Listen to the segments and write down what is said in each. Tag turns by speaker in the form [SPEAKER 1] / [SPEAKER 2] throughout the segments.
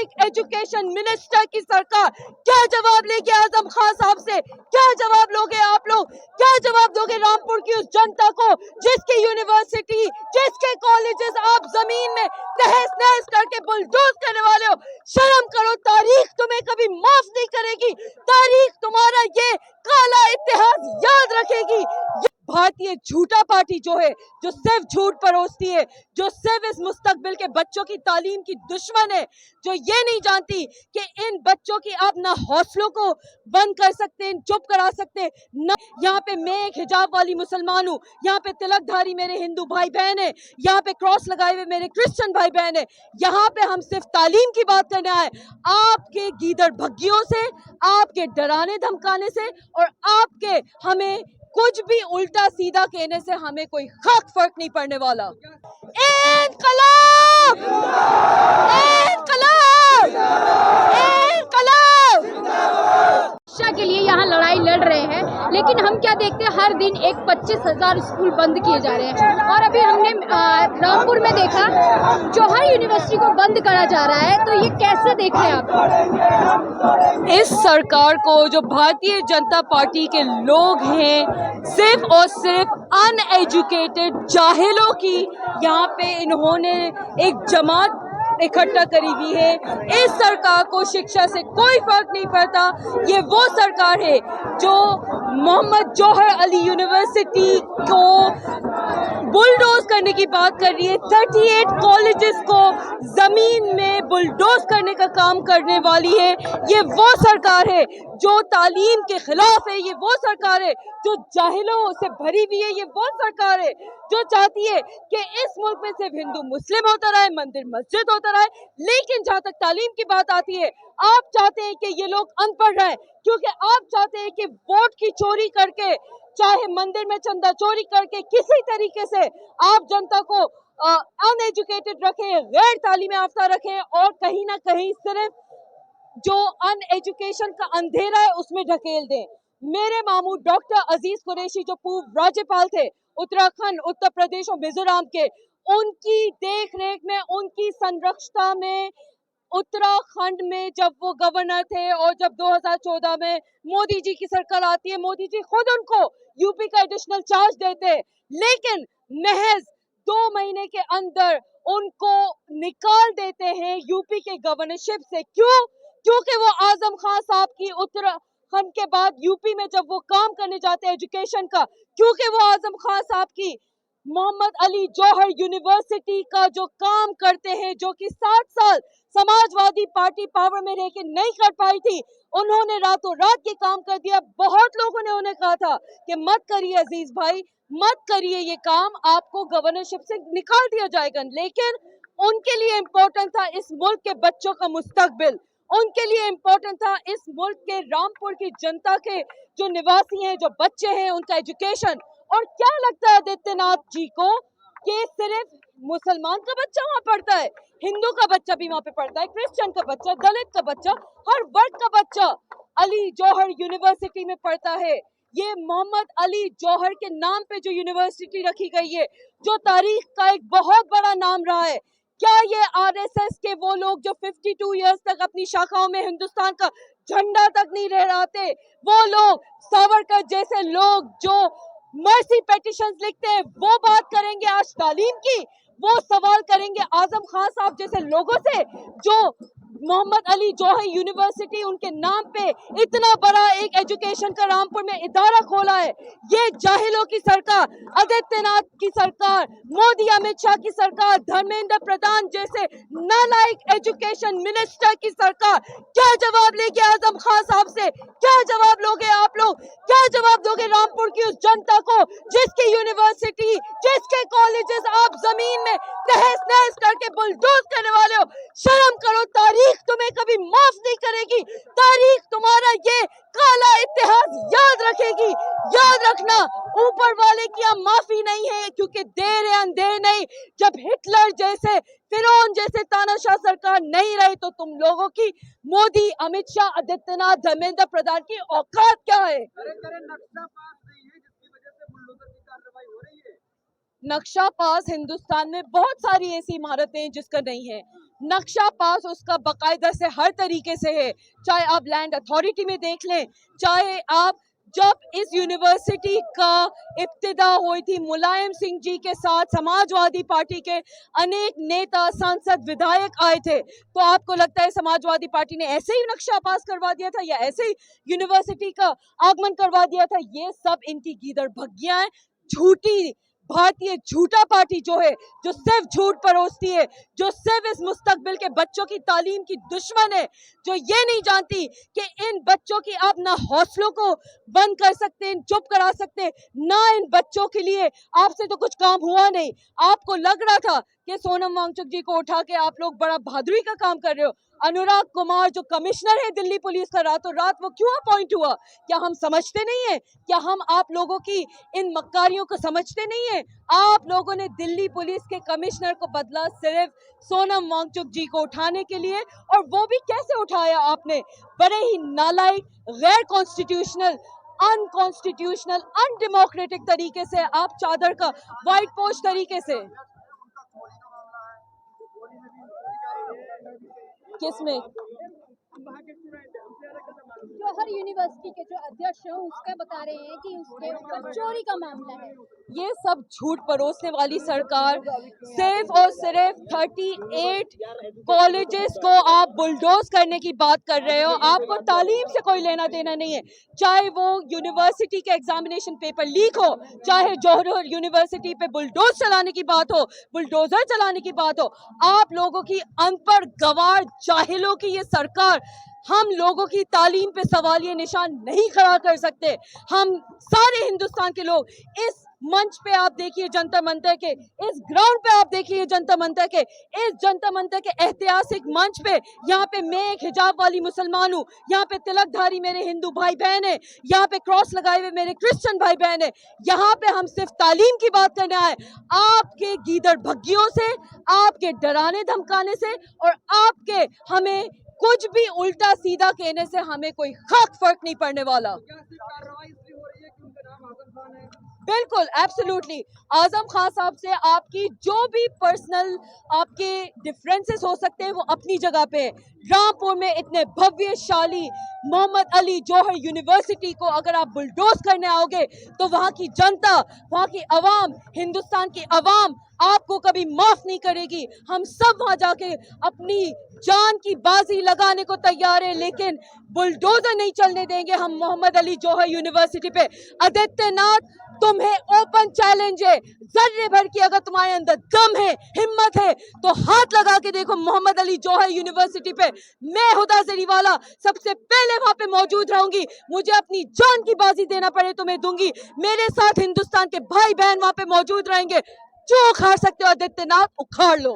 [SPEAKER 1] नालायक education minister की सरकार क्या जवाब लेगी आजम खान साहब से? क्या जवाब लोगे आप लोग? क्या जवाब दोगे रामपुर की उस जनता को जिसकी यूनिवर्सिटी, जिसके कॉलेजेस आप जमीन में तहस नहस करके बुलडोज करने वाले हो? शर्म करो, तारीख तुम्हें कभी माफ नहीं करेगी। तारीख तुम्हारा ये काला इतिहास याद रखेगी। भारतीय झूठा पार्टी जो है, जो सिर्फ झूठ परोसती है, जो सिर्फ इस मुस्तकबिल के बच्चों की तालीम की दुश्मन है, जो ये नहीं जानती कि इन बच्चों की आप ना हौसलों को बंद कर सकते हैं, चुप करा सकते हैं न। यहाँ पे मैं एक हिजाब वाली मुसलमान हूँ, यहाँ पे तिलकधारी मेरे हिंदू भाई बहन है, यहाँ पे क्रॉस लगाए हुए मेरे क्रिश्चियन भाई बहन है। यहाँ पे हम सिर्फ तालीम की बात करने आए। आपके गीदड़ भग्गियों से, आपके डराने धमकाने से और आपके हमें कुछ भी उल्टा सीधा कहने से हमें कोई खास फर्क नहीं पड़ने वाला। इनकलाब! इनकलाब! इनकलाब!
[SPEAKER 2] शिक्षा के लिए यहाँ लड़ाई लड़ रहे हैं, लेकिन हम क्या देखते हैं, हर दिन 25,000 स्कूल बंद किए जा रहे हैं। और अभी हमने रामपुर में देखा जौहर यूनिवर्सिटी को बंद करा जा रहा है, तो ये कैसे देख रहे हैं आप?
[SPEAKER 1] इस सरकार को जो भारतीय जनता पार्टी के लोग हैं, सिर्फ और सिर्फ अनएजुकेटेड जाहिलों की यहाँ पे इन्होंने एक जमात इकट्ठा करी हुई है। इस सरकार को शिक्षा से कोई फर्क नहीं पड़ता। ये वो सरकार है जो मोहम्मद जौहर अली यूनिवर्सिटी को बुलडोज करने की बात कर रही है। 38 कॉलेजेस को जमीन में बुलडोज करने का काम करने वाली है। ये वो सरकार है जो तालीम के खिलाफ है। ये वो सरकार है जो जाहिलों से भरी हुई है। ये वो सरकार है जो चाहती है कि इस मुल्क में सिर्फ हिंदू मुस्लिम होता रहे, मंदिर मस्जिद होता रहे। लेकिन जहां तक तालीम की बात आती है, आप चाहते हैं कि ये लोग अनपढ़ रहें, क्योंकि आप चाहते हैं कि वोट की चोरी करके, चाहे मंदिर में चंदा चोरी करके, किसी तरीके से आप जनता को अनएजुकेटेड रखें, गैर तालीम याफ्ता रखें और कहीं ना कहीं सिर्फ जो अनएजुकेशन का अंधेरा है उसमें ढकेल दें। मेरे मामू डॉक्टर अजीज कुरैशी जो पूर्व राज्यपाल थे उत्तराखंड, उत्तर प्रदेश और मिजोरम के, उनकी देख रेख में, उनकी संरक्षता में उत्तराखंड में जब वो गवर्नर थे और जब 2014 में मोदी जी की सरकार आती है, मोदी जी खुद उनको यूपी का एडिशनल चार्ज देते हैं, लेकिन महज 2 महीने के अंदर उनको निकाल देते हैं यूपी के गवर्नरशिप से। क्यों? क्योंकि वो आजम खान साहब की उत्तराखंड के बाद यूपी में जब वो काम करने जाते हैं एजुकेशन का, क्योंकि वो आजम खान साहब की मोहम्मद अली जौहर यूनिवर्सिटी का जो काम करते हैं, जो कि 7 साल समाजवादी पार्टी पावर में रह के नहीं कर पाई थी, उन्होंने रातों रात के काम कर दिया। बहुत लोगों ने उन्हें कहा था कि मत करिए अजीज भाई, मत करिए ये काम, आपको गवर्नरशिप से निकाल दिया जाएगा। लेकिन उनके लिए इम्पोर्टेंट था इस मुल्क के बच्चों का मुस्तकबिल, उनके लिए इम्पोर्टेंट था इस मुल्क के रामपुर की जनता के जो निवासी हैं, जो बच्चे हैं, उनका एजुकेशन। और क्या लगता है आदित्यनाथ जी को कि सिर्फ मुसलमान का बच्चा वहां पढ़ता है? हिंदू का बच्चा भी वहां पे पढ़ता है, क्रिश्चियन का बच्चा, दलित का बच्चा, हर वर्ग का बच्चा अली जौहर यूनिवर्सिटी में पढ़ता है। ये मोहम्मद अली जौहर के नाम पे जो यूनिवर्सिटी रखी गई है, जो तारीख का एक बहुत बड़ा नाम रहा है, क्या ये आरएसएस के वो लोग जो 52 इयर्स तक अपनी शाखाओं में हिंदुस्तान का झंडा तक नहीं लहराते, वो लोग सावरकर जैसे लोग जो मर्सी पेटिशंस लिखते हैं, वो बात करेंगे आज तालीम की? वो सवाल करेंगे आजम खान साहब जैसे लोगों से जो मोहम्मद अली जौहर यूनिवर्सिटी उनके नाम पे इतना बड़ा एक एजुकेशन का रामपुर में इदारा खोला है? ये जाहिलों की सरकार, आदित्यनाथ की सरकार, मोदी अमित शाह की सरकार, धर्मेंद्र प्रधान जैसे नालायक एजुकेशन मिनिस्टर की सरकार क्या जवाब लेगी आजम खान साहब से? क्या जवाब लोगे आप लोग? क्या जवाब दोगे रामपुर की उस जनता को जिसकी यूनिवर्सिटी, जिसके कॉलेजेस आप जमीन में तहस नहस करके बुलडोज करने वाले हो? शर्म करो, तारीख तुम्हें कभी माफ नहीं करेगी। तारीख तुम्हारा ये काला इतिहास याद रखेगी। याद रखना, ऊपर वाले की यहाँ माफी नहीं है, क्योंकि देर है अंधेर नहीं। जब हिटलर जैसे, फिरौन जैसे तानाशाह सरकार नहीं रही, तो तुम लोगों की मोदी, अमित शाह, आदित्यनाथ, धर्मेंद्र प्रधान की औकात क्या है?
[SPEAKER 3] नक्शा पास नहीं है जिसकी वजह से बुलडोजर की कार्रवाई हो रही है।
[SPEAKER 1] नक्शा पास हिंदुस्तान में बहुत सारी ऐसी इमारतें हैं जिसका नहीं है। नक्शा पास उसका बाकायदा से हर तरीके से है, चाहे आप लैंड अथॉरिटी में देख लें, चाहे आप जब इस यूनिवर्सिटी का इब्तिदा हुई थी मुलायम सिंह जी के साथ समाजवादी पार्टी के अनेक नेता सांसद विधायक आए थे, तो आपको लगता है समाजवादी पार्टी ने ऐसे ही नक्शा पास करवा दिया था या ऐसे ही यूनिवर्सिटी का आगमन करवा दिया था? ये सब इनकी गीदड़ भग्गियां हैं। झूठी भारतीय झूठा पार्टी जो है, जो सिर्फ झूठ परोसती है, जो सिर्फ इस मुस्तकबिल के बच्चों की तालीम की दुश्मन है, जो ये नहीं जानती कि इन बच्चों की आप ना हौसलों को बंद कर सकते, चुप करा सकते, ना इन बच्चों के लिए आपसे तो कुछ काम हुआ नहीं। आपको लग रहा था कि सोनम वांगचुक जी को उठा के आप लोग बड़ा बहादुरी का काम कर रहे हो। अनुराग कुमार जो कमिश्नर है दिल्ली पुलिस का, रातों रात वो क्यों अपॉइंट हुआ? क्या हम समझते नहीं है? क्या हम आप लोगों की इन मक्कारियों को समझते नहीं है? आप लोगों ने दिल्ली पुलिस के कमिश्नर को बदला सिर्फ सोनम वांगचुक जी को उठाने के लिए, और वो भी कैसे उठाया आपने? बड़े ही नालायक, गैर कॉन्स्टिट्यूशनल, अनकॉन्स्टिट्यूशनल, अनडेमोक्रेटिक तरीके से आप चादर का व्हाइट पोस्ट तरीके से। किसमें?
[SPEAKER 2] जौहर यूनिवर्सिटी के जो अध्यक्ष हैं उसका बता रहे हैं कि उसके ऊपर चोरी का मामला है।
[SPEAKER 1] ये सब झूठ परोसने वाली सरकार, सिर्फ और सिर्फ 38 कॉलेजेस को आप बुलडोज करने की बात कर रहे हो। आपको तालीम से कोई लेना देना नहीं है, चाहे वो यूनिवर्सिटी के एग्जामिनेशन पेपर लीक हो, चाहे जौहर यूनिवर्सिटी पे बुलडोज चलाने की बात हो, बुलडोजर चलाने की बात हो। आप लोगों की अनपढ़ गवार जाहिलों की ये सरकार हम लोगों की तालीम पे सवालिया निशान नहीं खड़ा कर सकते। हम सारे हिंदुस्तान के लोग इस मंच पे आप देखिए जंतर मंतर के, इस ग्राउंड पे आप देखिए जंतर मंतर के, इस जंतर मंतर के ऐतिहासिक मंच पे, यहाँ पे मैं एक हिजाब वाली मुसलमान हूँ, यहाँ पे तिलकधारी मेरे हिंदू भाई बहन है, यहाँ पे क्रॉस लगाए हुए मेरे क्रिश्चियन भाई बहन है, यहाँ पे हम सिर्फ तालीम की बात करने आए। आपके गीदड़ भग्गियों से, आपके डराने धमकाने से और आपके हमें कुछ भी उल्टा सीधा कहने से हमें कोई खाक फर्क नहीं पड़ने वाला।
[SPEAKER 3] क्या सिर्फ कार्रवाई इसलिए हो रही है कि उनका नाम आजम खान है?
[SPEAKER 1] बिल्कुल, एब्सोल्युटली। आजम खान साहब से आपकी जो भी पर्सनल आपके डिफरेंसेस हो सकते हैं वो अपनी जगह पे है। रामपुर में इतने भव्यशाली मोहम्मद अली जौहर यूनिवर्सिटी को अगर आप बुलडोज करने आओगे तो वहाँ की जनता, वहाँ की अवाम, हिंदुस्तान की अवाम आपको कभी माफ नहीं करेगी। हम सब वहाँ जाके अपनी जान की बाजी लगाने को तैयार है, लेकिन बुलडोजर नहीं चलने देंगे हम मोहम्मद अली जौहर यूनिवर्सिटी पे। आदित्यनाथ, तुम्हें ओपन चैलेंज है, जर्रे भर की अगर तुम्हारे अंदर दम है, हिम्मत है, तो हाथ लगा के देखो मोहम्मद अली जौहर यूनिवर्सिटी पे। मैं हुदा जरीवाला सबसे पहले वहां पे मौजूद रहूंगी, मुझे अपनी जान की बाजी देना पड़े तो मैं दूंगी। मेरे साथ हिंदुस्तान के भाई बहन वहां पे मौजूद रहेंगे। जो उखाड़ सकते हो आदित्यनाथ, उखाड़ लो।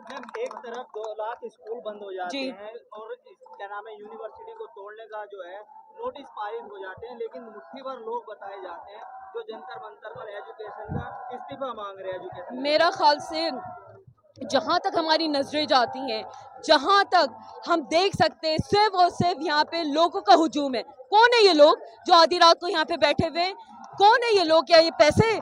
[SPEAKER 4] मैम, एक तरफ 2 लाख स्कूल बंद हो जाते
[SPEAKER 1] जी।
[SPEAKER 4] हैं और क्या नाम है यूनिवर्सिटी को तोड़ने का जो है नोटिस पारित हो जाते हैं, लेकिन मुट्ठी भर लोग बताए जाते हैं जो जंतर मंतर पर एजुकेशन का इस्तीफा मांग रहे हैं। एजुकेशन
[SPEAKER 1] मेरा ख्याल से जहाँ तक हमारी नजरें जाती हैं, जहाँ तक हम देख सकते हैं, सिर्फ और सिर्फ यहाँ पे लोगों का हुजूम है। कौन है ये लोग जो आधी रात को यहाँ पे बैठे हुए हैं? कौन है ये लोग? क्या ये पैसे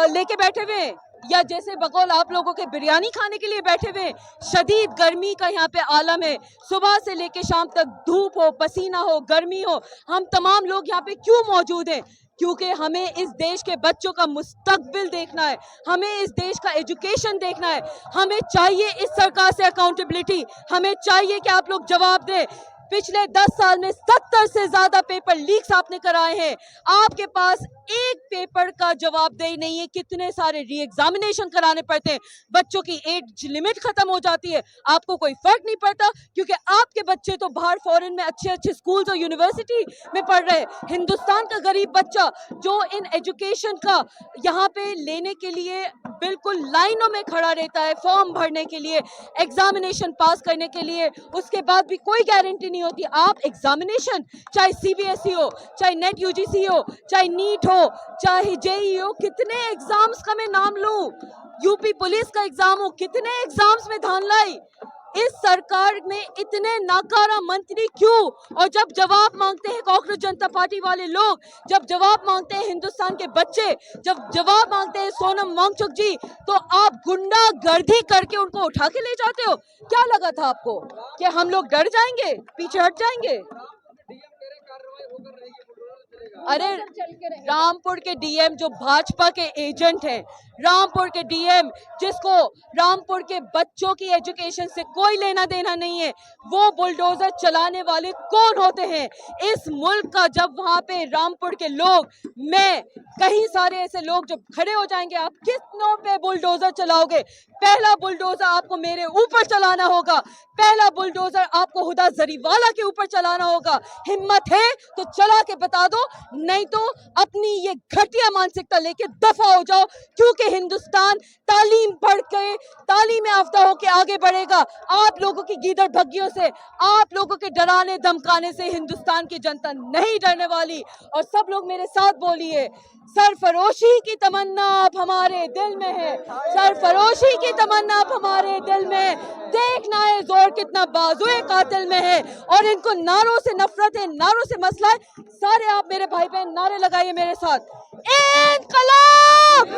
[SPEAKER 1] लेके बैठे हुए हैं, या जैसे बकौल आप लोगों के बिरयानी खाने के लिए बैठे हुए हैं? शदीद गर्मी का यहाँ पे आलम है, सुबह से लेके शाम तक धूप हो, पसीना हो, गर्मी हो, हम तमाम लोग यहाँ पे क्यों मौजूद हैं? क्योंकि हमें इस देश के बच्चों का मुस्तकबिल देखना है, हमें इस देश का एजुकेशन देखना है। हमें चाहिए इस सरकार से अकाउंटेबिलिटी, हमें चाहिए कि आप लोग जवाब दें। पिछले 10 साल में 70 से ज्यादा पेपर लीक्स आपने कराए हैं, आपके पास एक पेपर का जवाबदेही नहीं है। कितने सारे री एग्जामिनेशन कराने पड़ते हैं, बच्चों की एज लिमिट खत्म हो जाती है, आपको कोई फर्क नहीं पड़ता क्योंकि आपके बच्चे तो बाहर फॉरेन में अच्छे अच्छे स्कूल्स और यूनिवर्सिटी में पढ़ रहे हैं। हिंदुस्तान का गरीब बच्चा जो इन एजुकेशन का यहाँ पे लेने के लिए बिल्कुल लाइनों में खड़ा रहता है, फॉर्म भरने के लिए, एग्जामिनेशन पास करने के लिए, उसके बाद भी कोई गारंटी नहीं होती। आप एग्जामिनेशन, चाहे सीबीएसई हो, चाहे नेट यूजीसी हो, चाहे नीट हो, चाहे जेईई हो, कितने एग्जाम्स का मैं नाम लूं, यूपी पुलिस का एग्जाम हो, कितने एग्जाम्स में धान लाई, इस सरकार में इतने नाकारा मंत्री क्यों? और जब जवाब मांगते हैं कांग्रेस जनता पार्टी वाले लोग, जब जवाब मांगते हैं हिंदुस्तान के बच्चे, जब जवाब मांगते हैं सोनम वांगचुक जी, तो आप गुंडागर्दी करके उनको उठा के ले जाते हो। क्या लगा था आपको कि हम लोग डर जाएंगे, पीछे हट जाएंगे? अरे रामपुर के डीएम जो भाजपा के एजेंट हैं, रामपुर के डीएम जिसको रामपुर के बच्चों की एजुकेशन से कोई लेना देना नहीं है, वो बुलडोजर चलाने वाले कौन होते हैं इस मुल्क का? जब वहां पे रामपुर के लोग, मैं, कई सारे ऐसे लोग जब खड़े हो जाएंगे, आप कितनों पे बुलडोजर चलाओगे? पहला बुलडोजर आपको मेरे ऊपर चलाना होगा, पहला बुलडोजर आपको हुदा जरीवाला के ऊपर चलाना होगा। हिम्मत है तो चला के बता दो, नहीं तो अपनी ये घटिया मानसिकता लेके दफा हो जाओ, क्योंकि हिंदुस्तान तालीम पढ़ के, तालीम याफ्ता होके आगे बढ़ेगा। आप लोगों की गीदड़ भग्गियों से, आप लोगों के डराने धमकाने से हिंदुस्तान की जनता नहीं डरने वाली। और सब लोग मेरे साथ बोलिए, सरफरोशी की तमन्ना अब हमारे दिल में है, सरफरोशी की तमन्ना अब हमारे दिल में है। देखना है जोर कितना बाजुए कातिल में है। और इनको नारों से नफरत है, नारों से मसला है। सारे आप मेरे भाई बहन नारे लगाइए मेरे साथ, इनकलाब,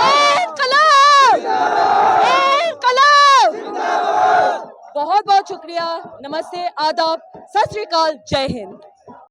[SPEAKER 1] इनकलाब, इनकलाब। बहुत बहुत शुक्रिया, नमस्ते, आदाब, सत श्री अकाल, जय हिंद।